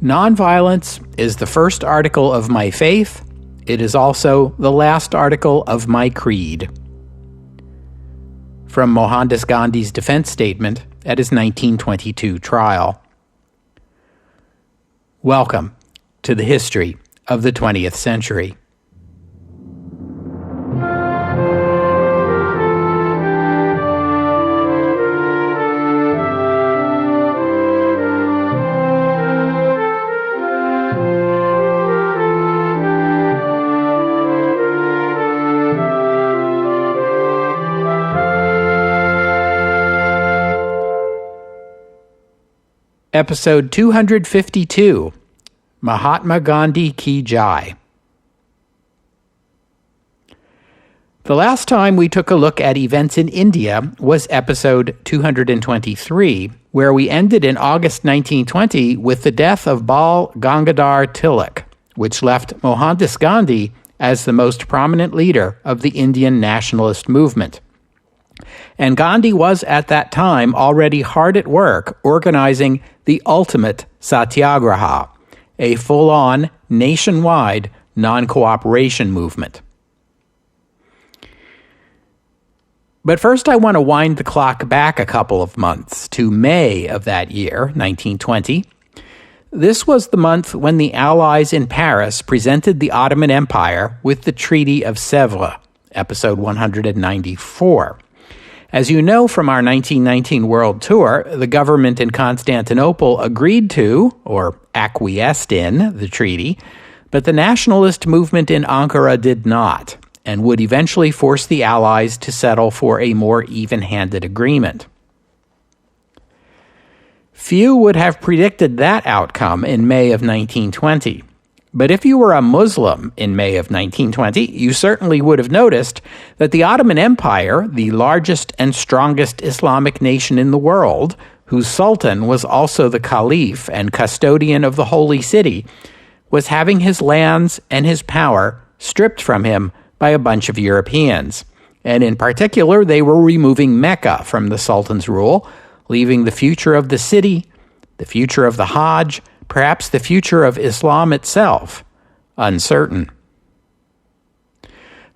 Nonviolence is the first article of my faith. It is also the last article of my creed. From Mohandas Gandhi's defense statement at his 1922 trial. Welcome to the history of the 20th century. Episode 252, Mahatma Gandhi Ki Jai. The last time we took a look at events in India was episode 223, where we ended in August 1920 with the death of Bal Gangadhar Tilak, which left Mohandas Gandhi as the most prominent leader of the Indian nationalist movement. And Gandhi was at that time already hard at work organizing the ultimate satyagraha, a full-on, nationwide non-cooperation movement. But first I want to wind the clock back a couple of months to May of that year, 1920. This was the month when the Allies in Paris presented the Ottoman Empire with the Treaty of Sèvres, episode 194. As you know from our 1919 World Tour, the government in Constantinople agreed to, or acquiesced in, the treaty, but the nationalist movement in Ankara did not, and would eventually force the Allies to settle for a more even-handed agreement. Few would have predicted that outcome in May of 1920. But if you were a Muslim in May of 1920, you certainly would have noticed that the Ottoman Empire, the largest and strongest Islamic nation in the world, whose sultan was also the caliph and custodian of the Holy City, was having his lands and his power stripped from him by a bunch of Europeans. And in particular, they were removing Mecca from the sultan's rule, leaving the future of the city, the future of the Hajj, perhaps the future of Islam itself, uncertain.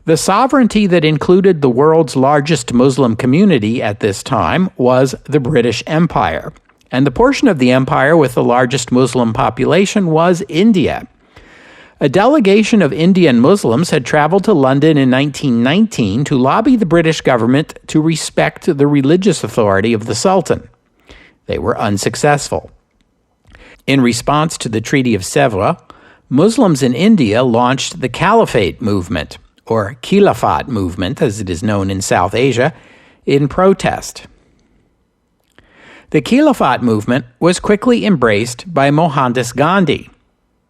The sovereignty that included the world's largest Muslim community at this time was the British Empire, and the portion of the empire with the largest Muslim population was India. A delegation of Indian Muslims had traveled to London in 1919 to lobby the British government to respect the religious authority of the Sultan. They were unsuccessful. In response to the Treaty of Sèvres, Muslims in India launched the Caliphate movement, or Khilafat movement as it is known in South Asia, in protest. The Khilafat movement was quickly embraced by Mohandas Gandhi.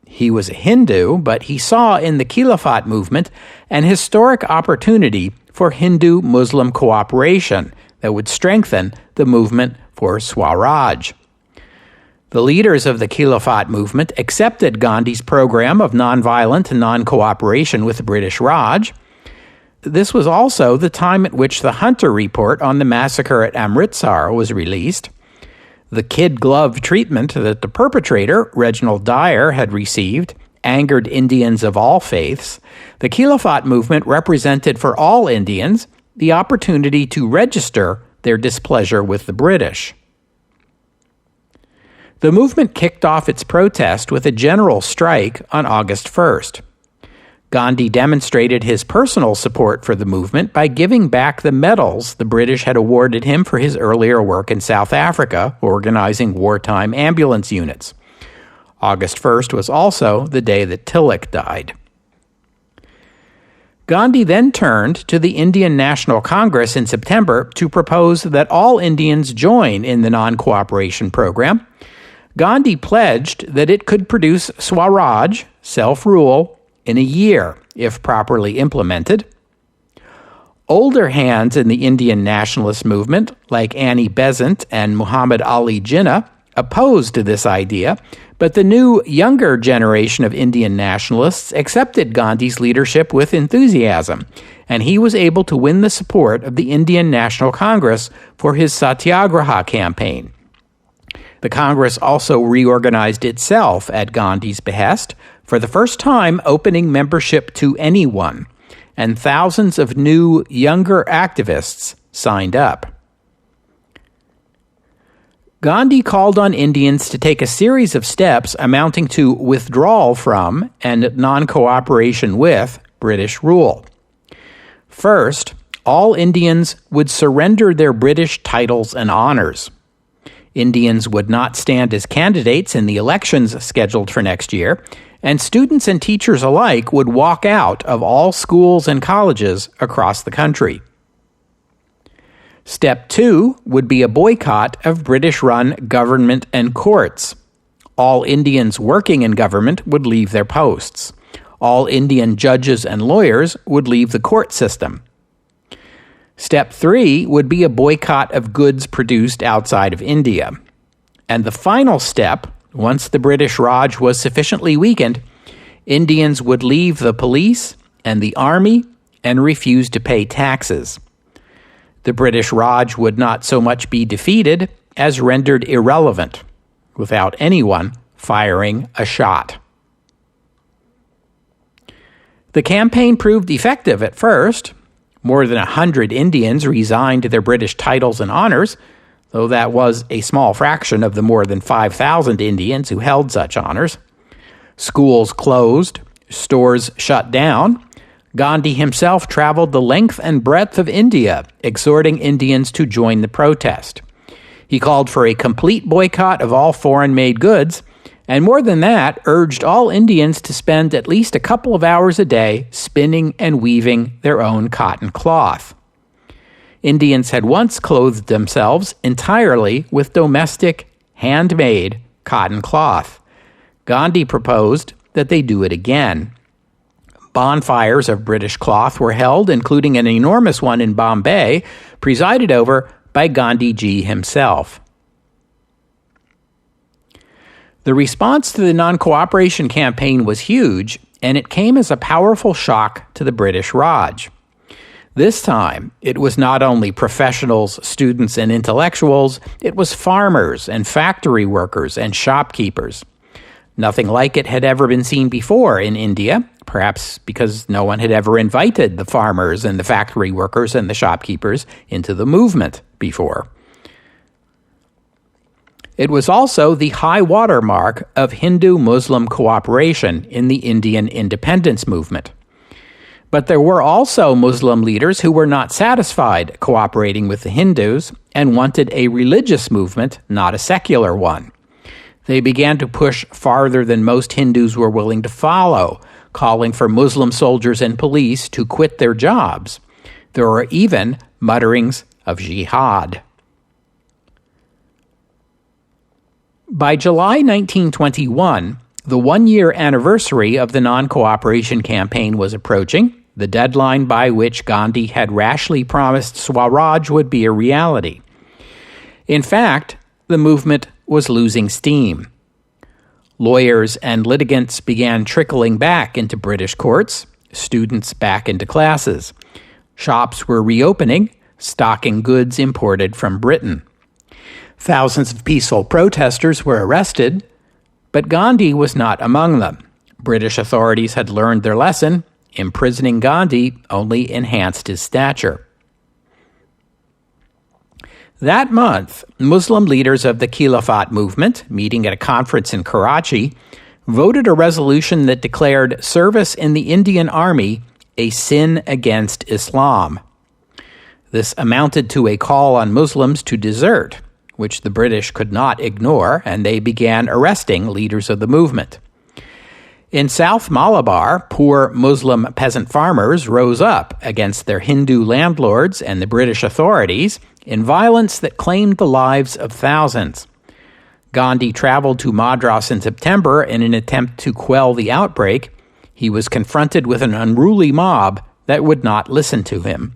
He was a Hindu, but he saw in the Khilafat movement an historic opportunity for Hindu-Muslim cooperation that would strengthen the movement for Swaraj. The leaders of the Khilafat movement accepted Gandhi's program of nonviolent and non-cooperation with the British Raj. This was also the time at which the Hunter report on the massacre at Amritsar was released. The kid-glove treatment that the perpetrator, Reginald Dyer, had received angered Indians of all faiths. The Khilafat movement represented for all Indians the opportunity to register their displeasure with the British. The movement kicked off its protest with a general strike on August 1st. Gandhi demonstrated his personal support for the movement by giving back the medals the British had awarded him for his earlier work in South Africa, organizing wartime ambulance units. August 1st was also the day that Tilak died. Gandhi then turned to the Indian National Congress in September to propose that all Indians join in the non-cooperation program. Gandhi pledged that it could produce Swaraj, self-rule, in a year, if properly implemented. Older hands in the Indian nationalist movement, like Annie Besant and Muhammad Ali Jinnah, opposed to this idea, but the new, younger generation of Indian nationalists accepted Gandhi's leadership with enthusiasm, and he was able to win the support of the Indian National Congress for his satyagraha campaign. The Congress also reorganized itself at Gandhi's behest, for the first time opening membership to anyone, and thousands of new, younger activists signed up. Gandhi called on Indians to take a series of steps amounting to withdrawal from and non-cooperation with British rule. First, all Indians would surrender their British titles and honors. Indians would not stand as candidates in the elections scheduled for next year, and students and teachers alike would walk out of all schools and colleges across the country. Step 2 would be a boycott of British-run government and courts. All Indians working in government would leave their posts. All Indian judges and lawyers would leave the court system. Step 3 would be a boycott of goods produced outside of India. And the final step, once the British Raj was sufficiently weakened, Indians would leave the police and the army and refuse to pay taxes. The British Raj would not so much be defeated as rendered irrelevant, without anyone firing a shot. The campaign proved effective at first. More than 100 Indians resigned their British titles and honors, though that was a small fraction of the more than 5,000 Indians who held such honors. Schools closed, stores shut down. Gandhi himself traveled the length and breadth of India, exhorting Indians to join the protest. He called for a complete boycott of all foreign-made goods, and more than that, urged all Indians to spend at least a couple of hours a day spinning and weaving their own cotton cloth. Indians had once clothed themselves entirely with domestic, handmade cotton cloth. Gandhi proposed that they do it again. Bonfires of British cloth were held, including an enormous one in Bombay, presided over by Gandhiji himself. The response to the non-cooperation campaign was huge, and it came as a powerful shock to the British Raj. This time, it was not only professionals, students, and intellectuals, it was farmers and factory workers and shopkeepers. Nothing like it had ever been seen before in India, perhaps because no one had ever invited the farmers and the factory workers and the shopkeepers into the movement before. It was also the high water mark of Hindu-Muslim cooperation in the Indian independence movement. But there were also Muslim leaders who were not satisfied cooperating with the Hindus and wanted a religious movement, not a secular one. They began to push farther than most Hindus were willing to follow, calling for Muslim soldiers and police to quit their jobs. There were even mutterings of jihad. By July 1921, the one-year anniversary of the non-cooperation campaign was approaching, the deadline by which Gandhi had rashly promised Swaraj would be a reality. In fact, the movement was losing steam. Lawyers and litigants began trickling back into British courts, students back into classes. Shops were reopening, stocking goods imported from Britain. Thousands of peaceful protesters were arrested, but Gandhi was not among them. British authorities had learned their lesson. Imprisoning Gandhi only enhanced his stature. That month, Muslim leaders of the Khilafat movement, meeting at a conference in Karachi, voted a resolution that declared service in the Indian Army a sin against Islam. This amounted to a call on Muslims to desert, which the British could not ignore, and they began arresting leaders of the movement. In South Malabar, poor Muslim peasant farmers rose up against their Hindu landlords and the British authorities in violence that claimed the lives of thousands. Gandhi traveled to Madras in September in an attempt to quell the outbreak. He was confronted with an unruly mob that would not listen to him.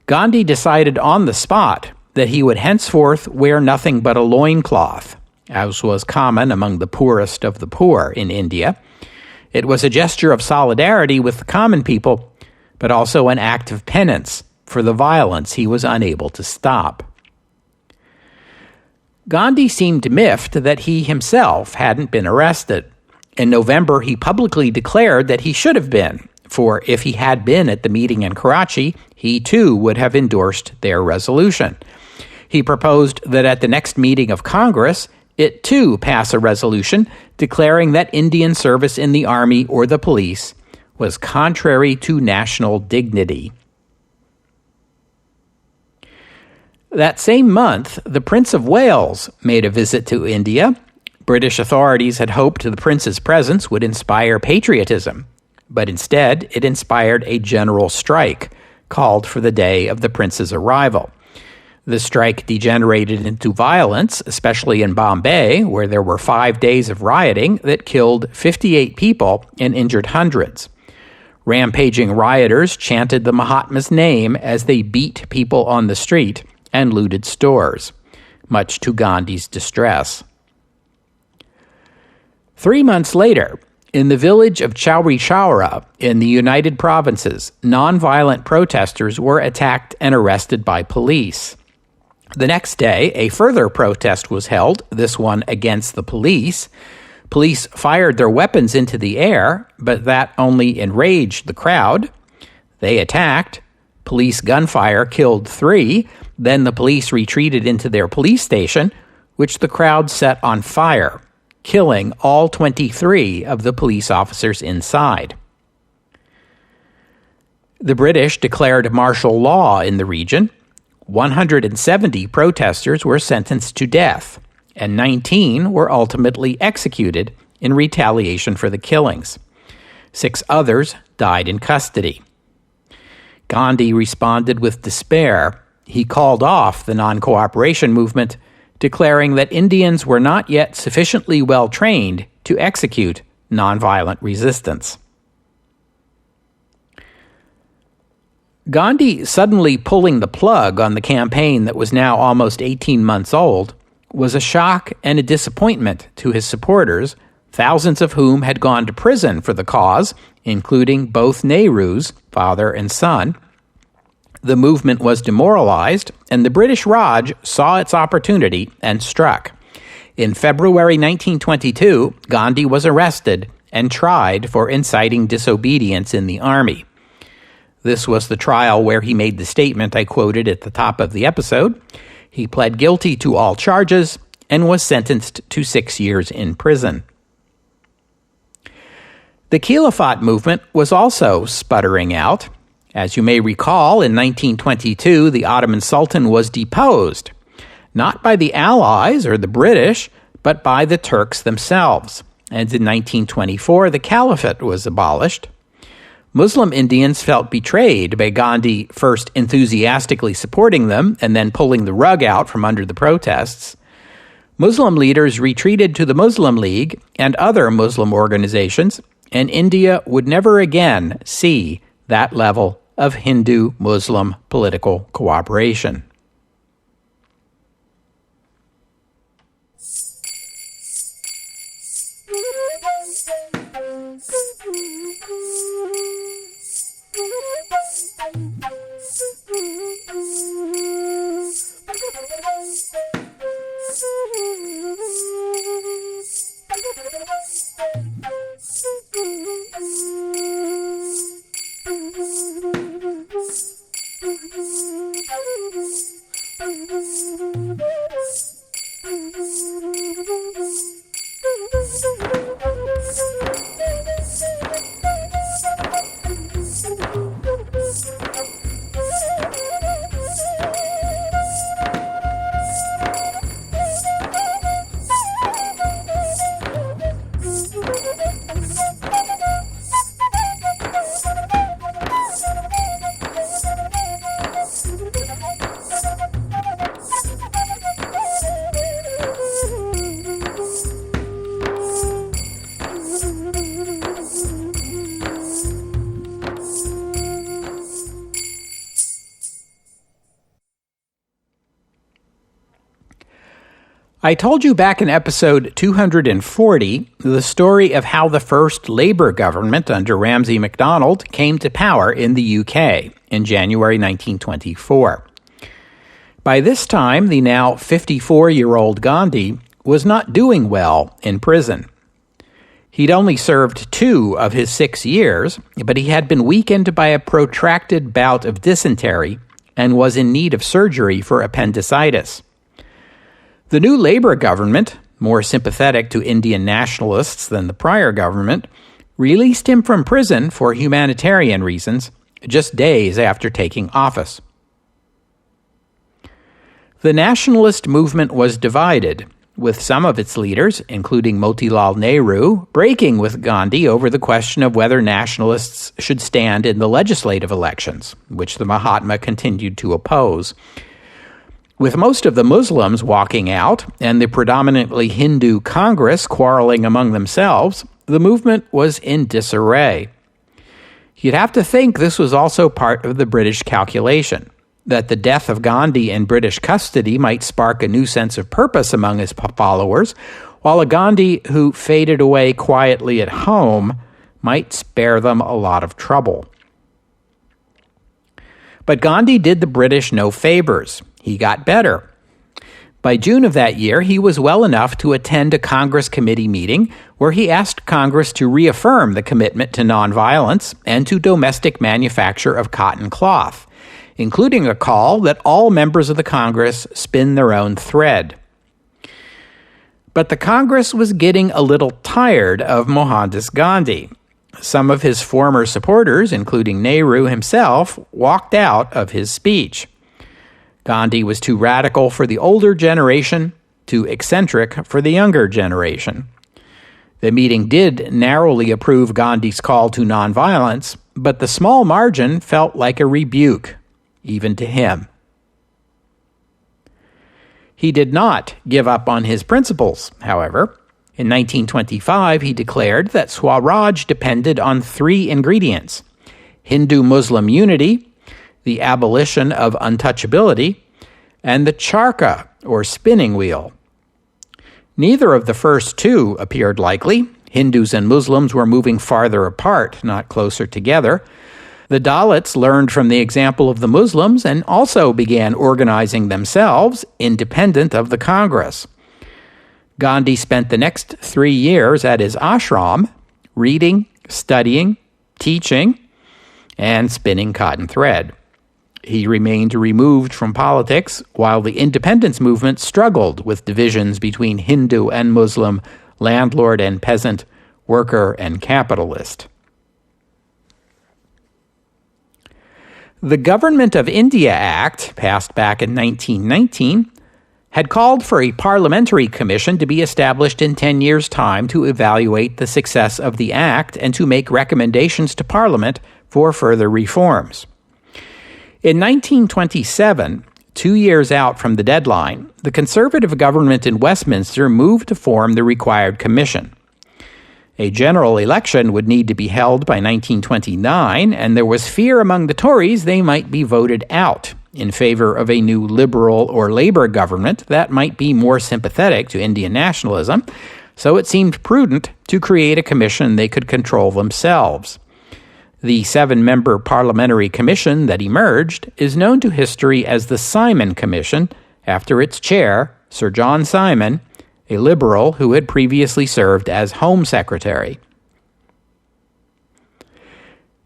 Gandhi decided on the spot that he would henceforth wear nothing but a loincloth, as was common among the poorest of the poor in India. It was a gesture of solidarity with the common people, but also an act of penance for the violence he was unable to stop. Gandhi seemed miffed that he himself hadn't been arrested. In November, he publicly declared that he should have been, for if he had been at the meeting in Karachi, he too would have endorsed their resolution. He proposed that at the next meeting of Congress, it too pass a resolution declaring that Indian service in the army or the police was contrary to national dignity. That same month, the Prince of Wales made a visit to India. British authorities had hoped the prince's presence would inspire patriotism, but instead it inspired a general strike called for the day of the prince's arrival. The strike degenerated into violence, especially in Bombay, where there were 5 days of rioting that killed 58 people and injured hundreds. Rampaging rioters chanted the Mahatma's name as they beat people on the street and looted stores, much to Gandhi's distress. 3 months later, in the village of Chowri Chowra in the United Provinces, nonviolent protesters were attacked and arrested by police. The next day, a further protest was held, this one against the police. Police fired their weapons into the air, but that only enraged the crowd. They attacked. Police gunfire killed 3. Then the police retreated into their police station, which the crowd set on fire, killing all 23 of the police officers inside. The British declared martial law in the region. 170 protesters were sentenced to death, and 19 were ultimately executed in retaliation for the killings. 6 others died in custody. Gandhi responded with despair. He called off the non-cooperation movement, declaring that Indians were not yet sufficiently well trained to execute nonviolent resistance. Gandhi suddenly pulling the plug on the campaign that was now almost 18 months old was a shock and a disappointment to his supporters, thousands of whom had gone to prison for the cause, including both Nehrus, father and son. The movement was demoralized, and the British Raj saw its opportunity and struck. In February 1922, Gandhi was arrested and tried for inciting disobedience in the army. This was the trial where he made the statement I quoted at the top of the episode. He pled guilty to all charges and was sentenced to 6 years in prison. The Khilafat movement was also sputtering out. As you may recall, in 1922, the Ottoman Sultan was deposed, not by the Allies or the British, but by the Turks themselves. And in 1924, the Caliphate was abolished. Muslim Indians felt betrayed by Gandhi first enthusiastically supporting them and then pulling the rug out from under the protests. Muslim leaders retreated to the Muslim League and other Muslim organizations, and India would never again see that level of Hindu-Muslim political cooperation. I told you back in episode 240 the story of how the first Labour government under Ramsay MacDonald came to power in the UK in January 1924. By this time, the now 54-year-old Gandhi was not doing well in prison. He'd only served 2 of his 6 years, but he had been weakened by a protracted bout of dysentery and was in need of surgery for appendicitis. The new Labour government, more sympathetic to Indian nationalists than the prior government, released him from prison for humanitarian reasons just days after taking office. The nationalist movement was divided, with some of its leaders, including Motilal Nehru, breaking with Gandhi over the question of whether nationalists should stand in the legislative elections, which the Mahatma continued to oppose. With most of the Muslims walking out and the predominantly Hindu Congress quarreling among themselves, the movement was in disarray. You'd have to think this was also part of the British calculation, that the death of Gandhi in British custody might spark a new sense of purpose among his followers, while a Gandhi who faded away quietly at home might spare them a lot of trouble. But Gandhi did the British no favors. He got better. By June of that year, he was well enough to attend a Congress committee meeting where he asked Congress to reaffirm the commitment to nonviolence and to domestic manufacture of cotton cloth, including a call that all members of the Congress spin their own thread. But the Congress was getting a little tired of Mohandas Gandhi. Some of his former supporters, including Nehru himself, walked out of his speech. Gandhi was too radical for the older generation, too eccentric for the younger generation. The meeting did narrowly approve Gandhi's call to nonviolence, but the small margin felt like a rebuke, even to him. He did not give up on his principles, however. In 1925, he declared that Swaraj depended on 3 ingredients: Hindu-Muslim unity, the abolition of untouchability, and the charkha, or spinning wheel. Neither of the first 2 appeared likely. Hindus and Muslims were moving farther apart, not closer together. The Dalits learned from the example of the Muslims and also began organizing themselves independent of the Congress. Gandhi spent the next 3 years at his ashram, reading, studying, teaching, and spinning cotton thread. He remained removed from politics while the independence movement struggled with divisions between Hindu and Muslim, landlord and peasant, worker and capitalist. The Government of India Act, passed back in 1919, had called for a parliamentary commission to be established in 10 years' time to evaluate the success of the act and to make recommendations to Parliament for further reforms. In 1927, 2 years out from the deadline, the Conservative government in Westminster moved to form the required commission. A general election would need to be held by 1929, and there was fear among the Tories they might be voted out in favor of a new Liberal or Labour government that might be more sympathetic to Indian nationalism, so it seemed prudent to create a commission they could control themselves. The 7-member parliamentary commission that emerged is known to history as the Simon Commission, after its chair, Sir John Simon, a Liberal who had previously served as Home Secretary.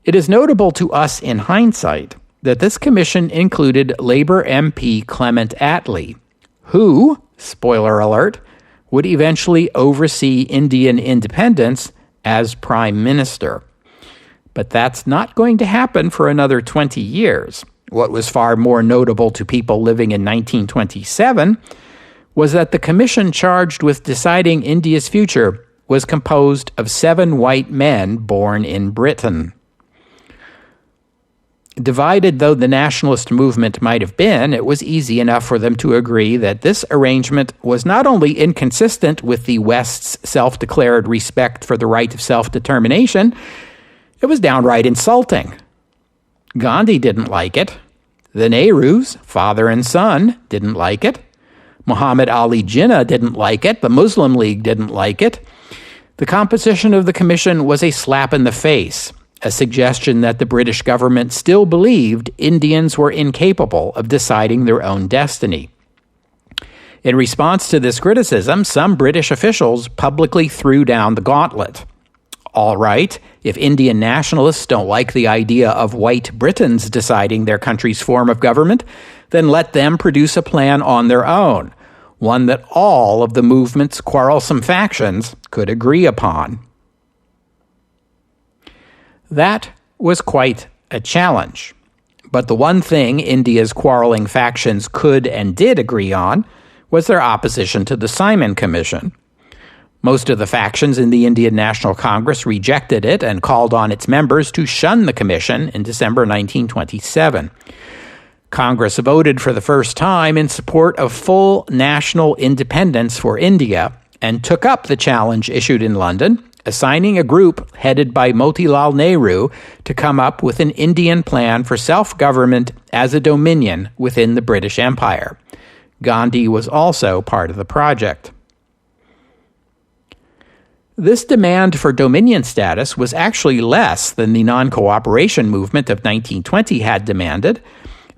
It is notable to us in hindsight that this commission included Labour MP Clement Attlee, who, spoiler alert, would eventually oversee Indian independence as Prime Minister. But that's not going to happen for another 20 years. What was far more notable to people living in 1927 was that the commission charged with deciding India's future was composed of 7 white men born in Britain. Divided though the nationalist movement might have been, it was easy enough for them to agree that this arrangement was not only inconsistent with the West's self-declared respect for the right of self-determination, it was downright insulting. Gandhi didn't like it. The Nehrus, father and son, didn't like it. Muhammad Ali Jinnah didn't like it. The Muslim League didn't like it. The composition of the commission was a slap in the face, a suggestion that the British government still believed Indians were incapable of deciding their own destiny. In response to this criticism, some British officials publicly threw down the gauntlet. All right, if Indian nationalists don't like the idea of white Britons deciding their country's form of government, then let them produce a plan on their own, one that all of the movement's quarrelsome factions could agree upon. That was quite a challenge. But the one thing India's quarreling factions could and did agree on was their opposition to the Simon Commission. Most of the factions in the Indian National Congress rejected it and called on its members to shun the commission in December 1927. Congress voted for the first time in support of full national independence for India and took up the challenge issued in London, assigning a group headed by Motilal Nehru to come up with an Indian plan for self-government as a dominion within the British Empire. Gandhi was also part of the project. This demand for dominion status was actually less than the non-cooperation movement of 1920 had demanded,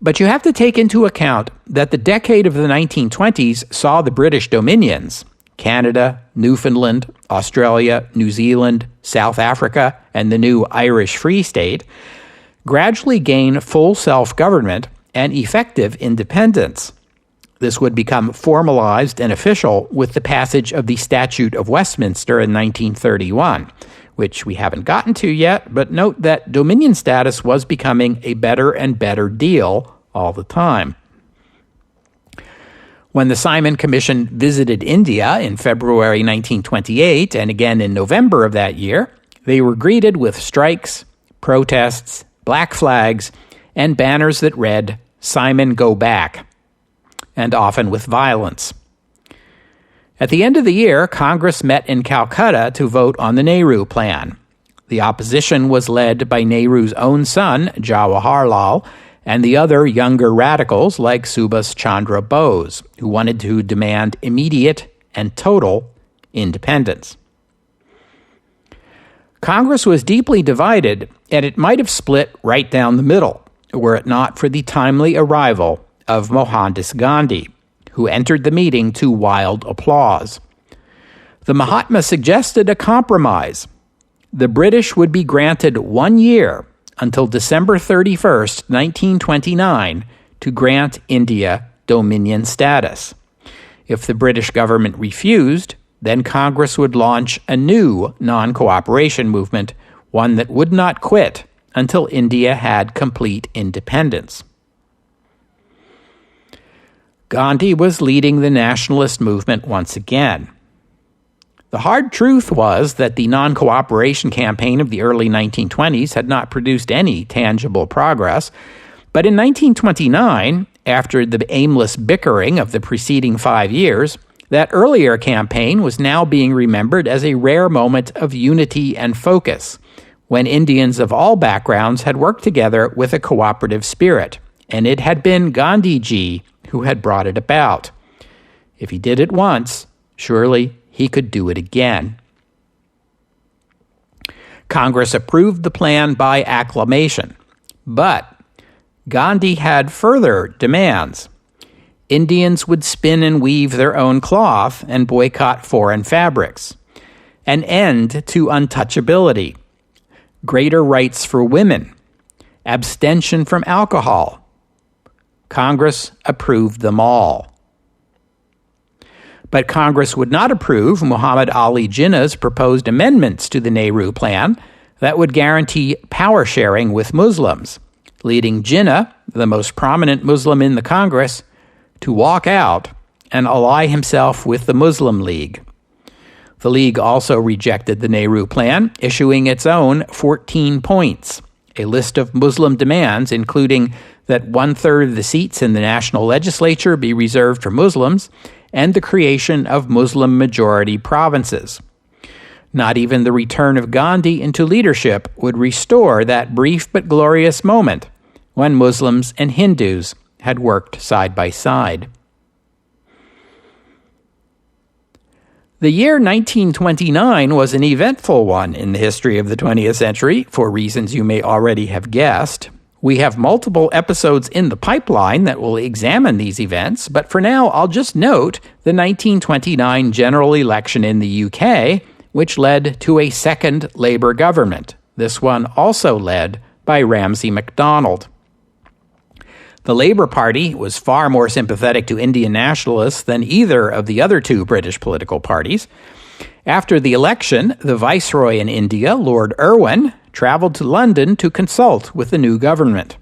but you have to take into account that the decade of the 1920s saw the British dominions, Canada, Newfoundland, Australia, New Zealand, South Africa, and the new Irish Free State, gradually gain full self-government and effective independence. This would become formalized and official with the passage of the Statute of Westminster in 1931, which we haven't gotten to yet, but note that dominion status was becoming a better and better deal all the time. When the Simon Commission visited India in February 1928 and again in November of that year, they were greeted with strikes, protests, black flags, and banners that read, "Simon, go back," and often with violence. At the end of the year, Congress met in Calcutta to vote on the Nehru Plan. The opposition was led by Nehru's own son, Jawaharlal, and the other younger radicals like Subhas Chandra Bose, who wanted to demand immediate and total independence. Congress was deeply divided, and it might have split right down the middle, were it not for the timely arrival of Mohandas Gandhi, who entered the meeting to wild applause. The Mahatma suggested a compromise. The British would be granted 1 year until December 31st, 1929, to grant India dominion status. If the British government refused, then Congress would launch a new non-cooperation movement, one that would not quit until India had complete independence. Gandhi was leading the nationalist movement once again. The hard truth was that the non-cooperation campaign of the early 1920s had not produced any tangible progress, but in 1929, after the aimless bickering of the preceding 5 years, that earlier campaign was now being remembered as a rare moment of unity and focus, when Indians of all backgrounds had worked together with a cooperative spirit, and it had been Gandhiji who had brought it about. If he did it once, surely he could do it again. Congress approved the plan by acclamation, but Gandhi had further demands. Indians would spin and weave their own cloth and boycott foreign fabrics. An end to untouchability. Greater rights for women. Abstention from alcohol. Congress approved them all. But Congress would not approve Muhammad Ali Jinnah's proposed amendments to the Nehru Plan that would guarantee power sharing with Muslims, leading Jinnah, the most prominent Muslim in the Congress, to walk out and ally himself with the Muslim League. The League also rejected the Nehru Plan, issuing its own 14 points, a list of Muslim demands including that 1/3 of the seats in the national legislature be reserved for Muslims and the creation of Muslim-majority provinces. Not even the return of Gandhi into leadership would restore that brief but glorious moment when Muslims and Hindus had worked side by side. The year 1929 was an eventful one in the history of the 20th century, for reasons you may already have guessed. We have multiple episodes in the pipeline that will examine these events, but for now I'll just note the 1929 general election in the UK, which led to a second Labour government. This one also led by Ramsay MacDonald. The Labour Party was far more sympathetic to Indian nationalists than either of the other two British political parties. After the election, the Viceroy in India, Lord Irwin, traveled to London to consult with the new government.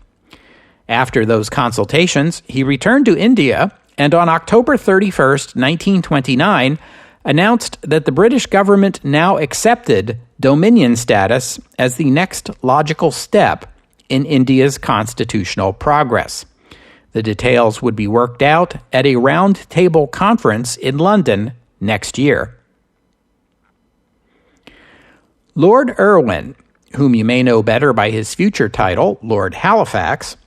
After those consultations, he returned to India and on October 31st, 1929, announced that the British government now accepted Dominion status as the next logical step in India's constitutional progress. The details would be worked out at a round-table conference in London next year. Lord Irwin, whom you may know better by his future title, Lord Halifax,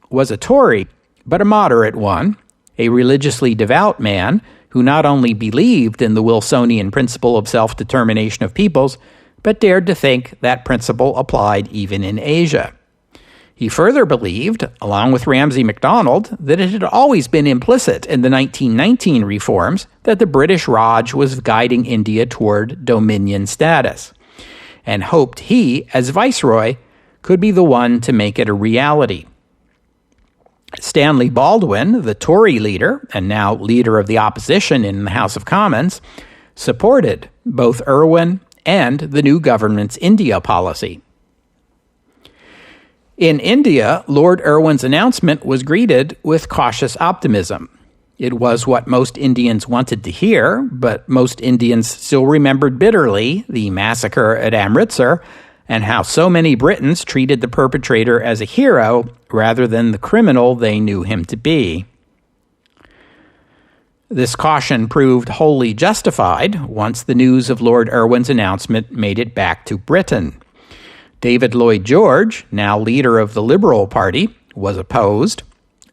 was a Tory, but a moderate one, a religiously devout man who not only believed in the Wilsonian principle of self-determination of peoples, but dared to think that principle applied even in Asia. He further believed, along with Ramsay MacDonald, that it had always been implicit in the 1919 reforms that the British Raj was guiding India toward Dominion status, and hoped he, as Viceroy, could be the one to make it a reality. Stanley Baldwin, the Tory leader, and now leader of the opposition in the House of Commons, supported both Irwin and the new government's India policy. In India, Lord Irwin's announcement was greeted with cautious optimism. It was what most Indians wanted to hear, but most Indians still remembered bitterly the massacre at Amritsar and how so many Britons treated the perpetrator as a hero rather than the criminal they knew him to be. This caution proved wholly justified once the news of Lord Irwin's announcement made it back to Britain. David Lloyd George, now leader of the Liberal Party, was opposed.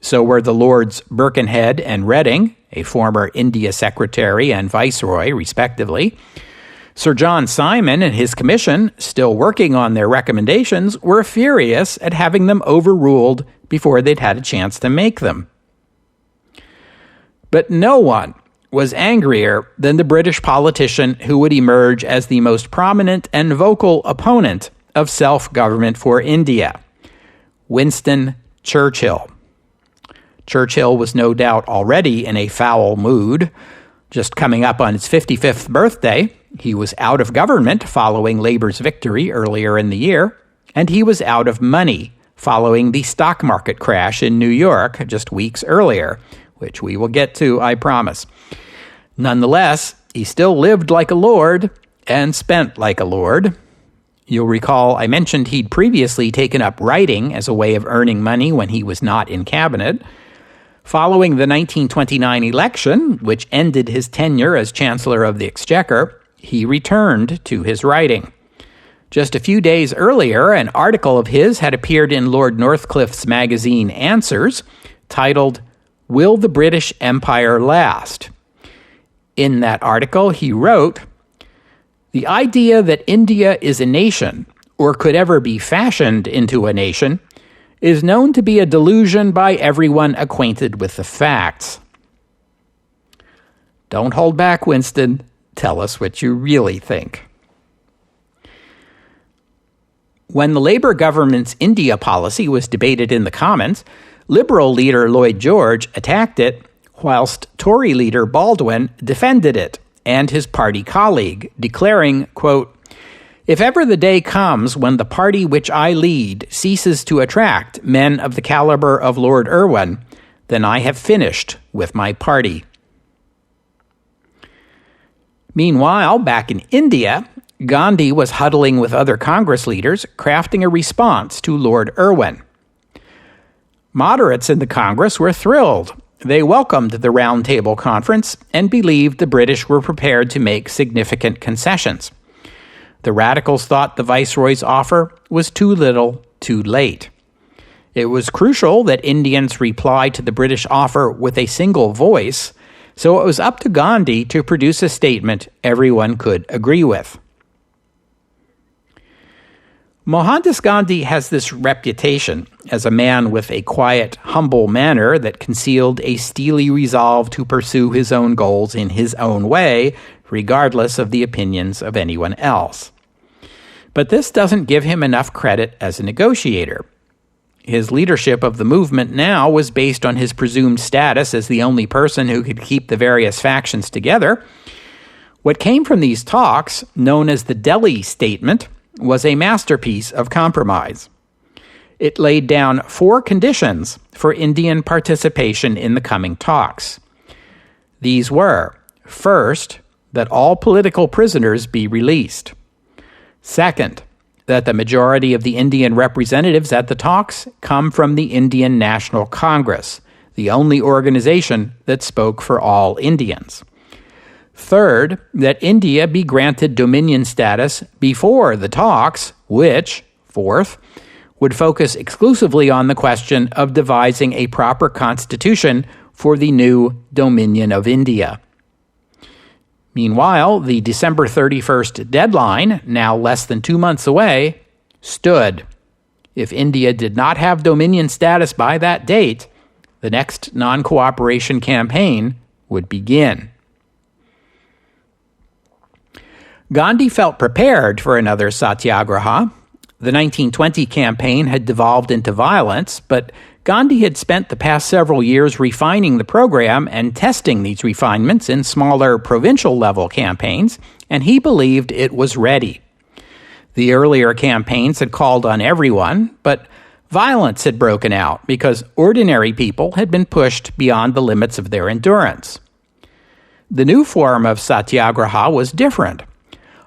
So were the Lords Birkenhead and Reading, a former India Secretary and Viceroy, respectively. Sir John Simon and his commission, still working on their recommendations, were furious at having them overruled before they'd had a chance to make them. But no one was angrier than the British politician who would emerge as the most prominent and vocal opponent of self-government for India, Winston Churchill. Churchill was no doubt already in a foul mood. Just coming up on his 55th birthday, he was out of government following Labour's victory earlier in the year, and he was out of money following the stock market crash in New York just weeks earlier, which we will get to, I promise. Nonetheless, he still lived like a lord and spent like a lord. You'll recall I mentioned he'd previously taken up writing as a way of earning money when he was not in cabinet. Following the 1929 election, which ended his tenure as Chancellor of the Exchequer, he returned to his writing. Just a few days earlier, an article of his had appeared in Lord Northcliffe's magazine Answers, titled, "Will the British Empire Last?" In that article, he wrote, "The idea that India is a nation, or could ever be fashioned into a nation, is known to be a delusion by everyone acquainted with the facts." Don't hold back, Winston. Tell us what you really think. When the Labour government's India policy was debated in the Commons, Liberal leader Lloyd George attacked it, whilst Tory leader Baldwin defended it and his party colleague, declaring, quote, "If ever the day comes when the party which I lead ceases to attract men of the caliber of Lord Irwin, then I have finished with my party." Meanwhile, back in India, Gandhi was huddling with other Congress leaders, crafting a response to Lord Irwin. Moderates in the Congress were thrilled. They welcomed the Round Table Conference and believed the British were prepared to make significant concessions. The radicals thought the Viceroy's offer was too little, too late. It was crucial that Indians reply to the British offer with a single voice, So it was up to Gandhi to produce a statement everyone could agree with. Mohandas Gandhi has this reputation as a man with a quiet, humble manner that concealed a steely resolve to pursue his own goals in his own way, regardless of the opinions of anyone else. But this doesn't give him enough credit as a negotiator. His leadership of the movement now was based on his presumed status as the only person who could keep the various factions together. What came from these talks, known as the Delhi Statement, was a masterpiece of compromise. It laid down 4 conditions for Indian participation in the coming talks. These were, first, that all political prisoners be released. Second, that the majority of the Indian representatives at the talks come from the Indian National Congress, the only organization that spoke for all Indians. Third, that India be granted dominion status before the talks, which, fourth, would focus exclusively on the question of devising a proper constitution for the new Dominion of India. Meanwhile, the December 31st deadline, now less than 2 months away, stood. If India did not have dominion status by that date, the next non-cooperation campaign would begin. Gandhi felt prepared for another satyagraha. The 1920 campaign had devolved into violence, but Gandhi had spent the past several years refining the program and testing these refinements in smaller provincial-level campaigns, and he believed it was ready. The earlier campaigns had called on everyone, but violence had broken out because ordinary people had been pushed beyond the limits of their endurance. The new form of satyagraha was different.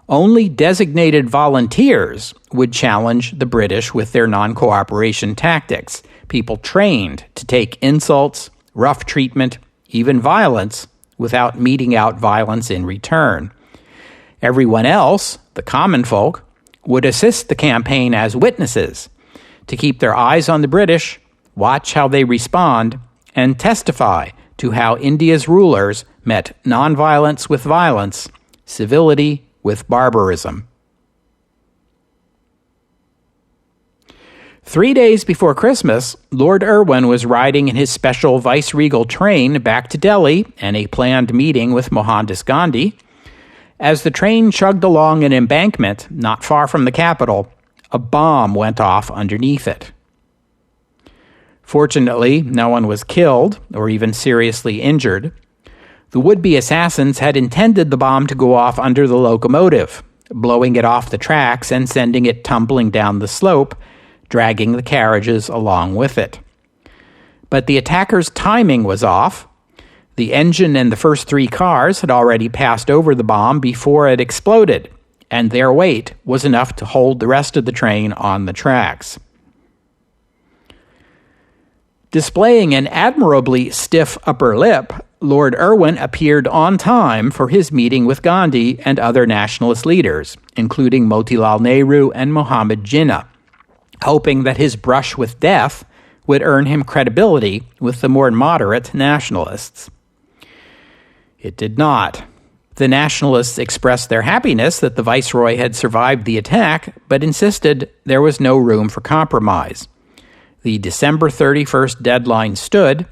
Only designated volunteers would challenge the British with their non-cooperation tactics, people trained to take insults, rough treatment, even violence, without meting out violence in return. Everyone else, the common folk, would assist the campaign as witnesses to keep their eyes on the British, watch how they respond, and testify to how India's rulers met nonviolence with violence, civility with barbarism. 3 days before Christmas, Lord Irwin was riding in his special viceregal train back to Delhi and a planned meeting with Mohandas Gandhi. As the train chugged along an embankment not far from the capital, a bomb went off underneath it. Fortunately, no one was killed or even seriously injured. The would-be assassins had intended the bomb to go off under the locomotive, blowing it off the tracks and sending it tumbling down the slope, dragging the carriages along with it. But the attackers' timing was off. The engine and the first 3 cars had already passed over the bomb before it exploded, and their weight was enough to hold the rest of the train on the tracks. Displaying an admirably stiff upper lip, Lord Irwin appeared on time for his meeting with Gandhi and other nationalist leaders, including Motilal Nehru and Muhammad Jinnah, hoping that his brush with death would earn him credibility with the more moderate nationalists. It did not. The nationalists expressed their happiness that the viceroy had survived the attack, but insisted there was no room for compromise. The December 31st deadline stood,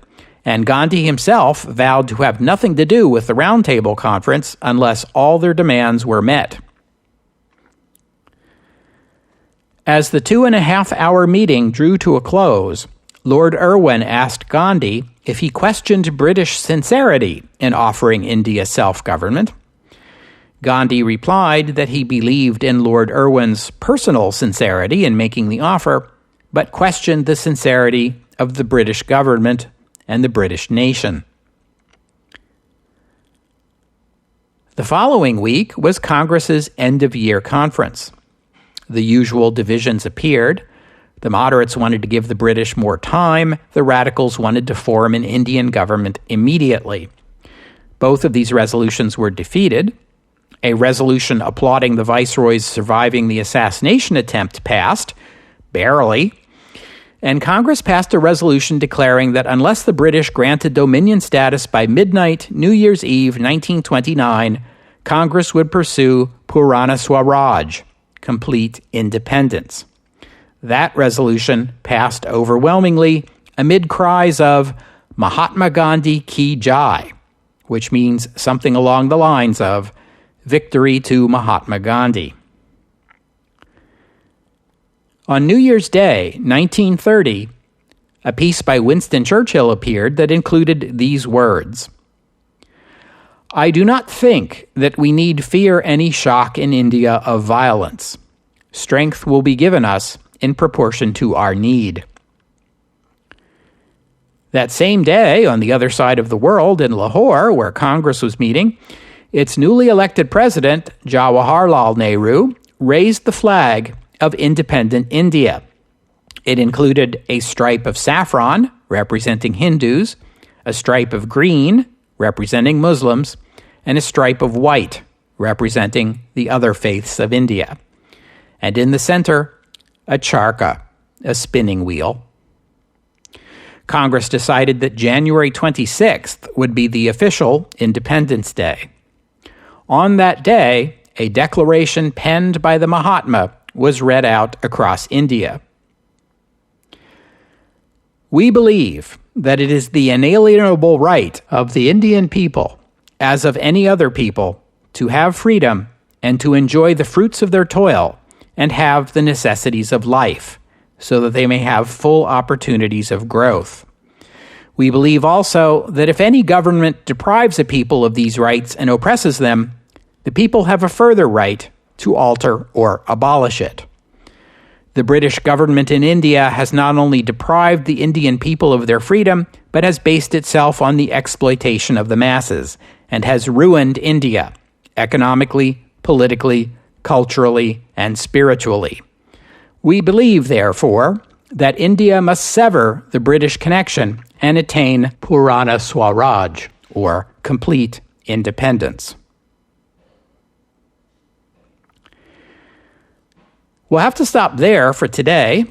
and Gandhi himself vowed to have nothing to do with the Roundtable Conference unless all their demands were met. As the 2.5-hour meeting drew to a close, Lord Irwin asked Gandhi if he questioned British sincerity in offering India self-government. Gandhi replied that he believed in Lord Irwin's personal sincerity in making the offer, but questioned the sincerity of the British government and the British nation. The following week was Congress's end-of-year conference. The usual divisions appeared. The moderates wanted to give the British more time. The radicals wanted to form an Indian government immediately. Both of these resolutions were defeated. A resolution applauding the viceroy's surviving the assassination attempt passed, barely. and Congress passed a resolution declaring that unless the British granted Dominion status by midnight, New Year's Eve, 1929, Congress would pursue Purana Swaraj, complete independence. That resolution passed overwhelmingly amid cries of Mahatma Gandhi Ki Jai, which means something along the lines of victory to Mahatma Gandhi. On New Year's Day, 1930, a piece by Winston Churchill appeared that included these words: "I do not think that we need fear any shock in India of violence. Strength will be given us in proportion to our need." That same day, on the other side of the world, in Lahore, where Congress was meeting, its newly elected president, Jawaharlal Nehru, raised the flag of independent India. It included a stripe of saffron, representing Hindus, a stripe of green, representing Muslims, and a stripe of white, representing the other faiths of India. And in the center, a charkha, a spinning wheel. Congress decided that January 26th would be the official Independence Day. On that day, a declaration penned by the Mahatma was read out across India. "We believe that it is the inalienable right of the Indian people, as of any other people, to have freedom and to enjoy the fruits of their toil and have the necessities of life, so that they may have full opportunities of growth. We believe also that if any government deprives a people of these rights and oppresses them, the people have a further right to alter or abolish it. The British government in India has not only deprived the Indian people of their freedom, but has based itself on the exploitation of the masses, and has ruined India, economically, politically, culturally, and spiritually. We believe, therefore, that India must sever the British connection and attain Purana Swaraj, or complete independence." We'll have to stop there for today.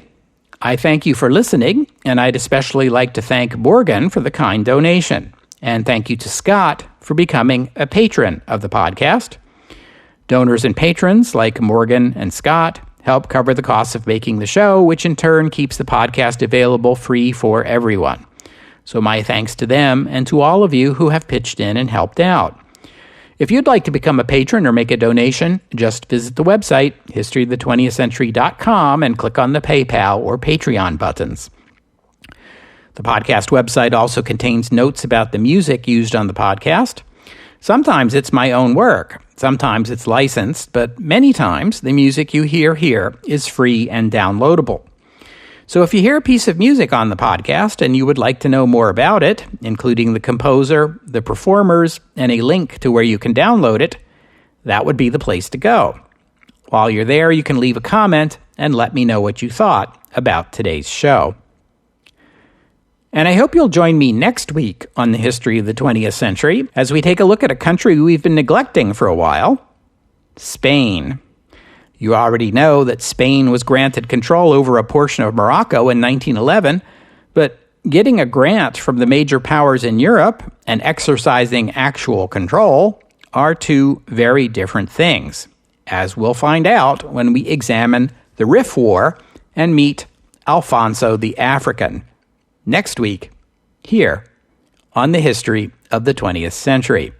I thank you for listening, and I'd especially like to thank Morgan for the kind donation. And thank you to Scott for becoming a patron of the podcast. Donors and patrons like Morgan and Scott help cover the costs of making the show, which in turn keeps the podcast available free for everyone. So my thanks to them and to all of you who have pitched in and helped out. If you'd like to become a patron or make a donation, just visit the website, historyofthe20thcentury.com, and click on the PayPal or Patreon buttons. The podcast website also contains notes about the music used on the podcast. Sometimes it's my own work, sometimes it's licensed, but many times the music you hear here is free and downloadable. So if you hear a piece of music on the podcast and you would like to know more about it, including the composer, the performers, and a link to where you can download it, that would be the place to go. While you're there, you can leave a comment and let me know what you thought about today's show. And I hope you'll join me next week on the History of the 20th Century as we take a look at a country we've been neglecting for a while, Spain. You already know that Spain was granted control over a portion of Morocco in 1911, but getting a grant from the major powers in Europe and exercising actual control are two very different things, as we'll find out when we examine the Rif War and meet Alfonso the African next week here on the History of the 20th Century.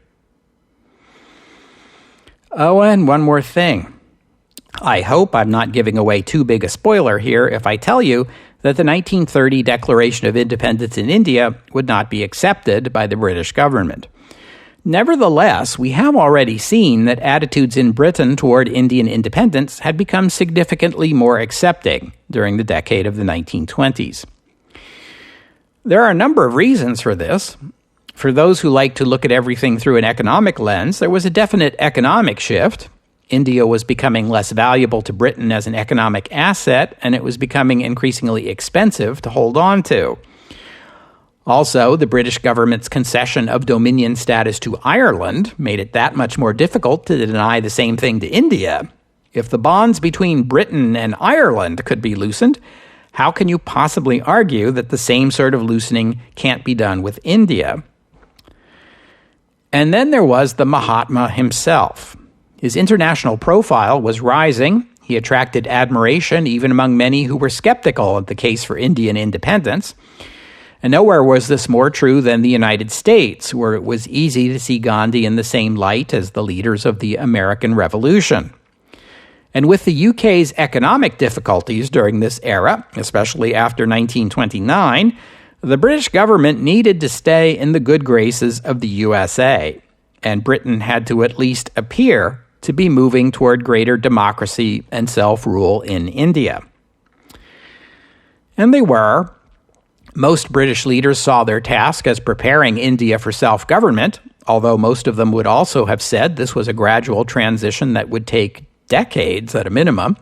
Oh, and one more thing. I hope I'm not giving away too big a spoiler here if I tell you that the 1930 Declaration of Independence in India would not be accepted by the British government. Nevertheless, we have already seen that attitudes in Britain toward Indian independence had become significantly more accepting during the decade of the 1920s. There are a number of reasons for this. For those who like to look at everything through an economic lens, there was a definite economic shift. India was becoming less valuable to Britain as an economic asset, and it was becoming increasingly expensive to hold on to. Also, the British government's concession of dominion status to Ireland made it that much more difficult to deny the same thing to India. If the bonds between Britain and Ireland could be loosened, how can you possibly argue that the same sort of loosening can't be done with India? And then there was the Mahatma himself. His international profile was rising. He attracted admiration even among many who were skeptical of the case for Indian independence. And nowhere was this more true than the United States, where it was easy to see Gandhi in the same light as the leaders of the American Revolution. And with the UK's economic difficulties during this era, especially after 1929, the British government needed to stay in the good graces of the USA, and Britain had to at least appear to be moving toward greater democracy and self-rule in India. And they were. Most British leaders saw their task as preparing India for self-government, although most of them would also have said this was a gradual transition that would take decades at a minimum.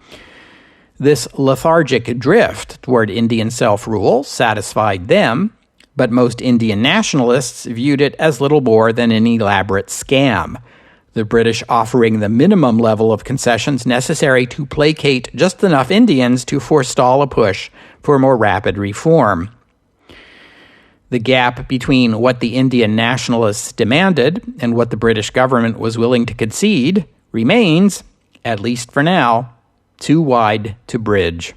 This lethargic drift toward Indian self-rule satisfied them, but most Indian nationalists viewed it as little more than an elaborate scam, the British offering the minimum level of concessions necessary to placate just enough Indians to forestall a push for more rapid reform. The gap between what the Indian nationalists demanded and what the British government was willing to concede remains, at least for now, too wide to bridge.